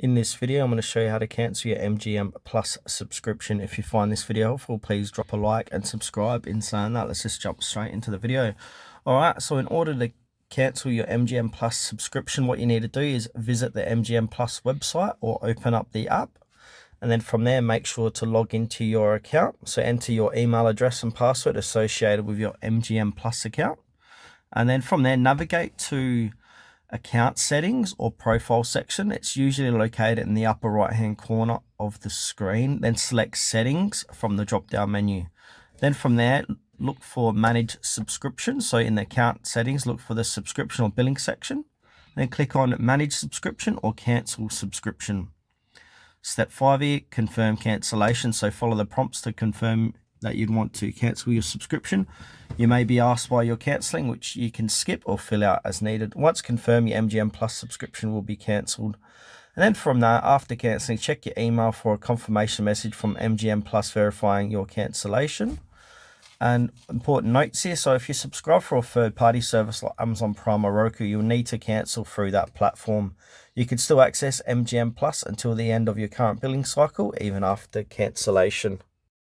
In this video, I'm going to show you how to cancel your MGM Plus subscription. If you find this video helpful, please drop a like and subscribe. In saying that, let's just jump straight into the video. All right, so in order to cancel your MGM Plus subscription, what you need to do is visit the MGM Plus website or open up the app. And then from there, make sure to log into your account. So enter your email address and password associated with your MGM Plus account. And then from there, navigate to account settings or profile section. It's usually located in the upper right hand corner of the screen. Then select settings from the drop down menu. Then from there, look for manage subscription. So in the account settings, look for the subscription or billing section. Then click on manage subscription or cancel subscription. Step 5 here, confirm cancellation. So follow the prompts to confirm that you'd want to cancel your subscription. You may be asked why you're cancelling, which you can skip or fill out as needed. Once confirmed, your MGM Plus subscription will be cancelled. And then from there, after cancelling, check your email for a confirmation message from MGM Plus verifying your cancellation. And important notes here, so if you subscribe for a third-party service like Amazon Prime or Roku, you'll need to cancel through that platform. You can still access MGM Plus until the end of your current billing cycle, even after cancellation.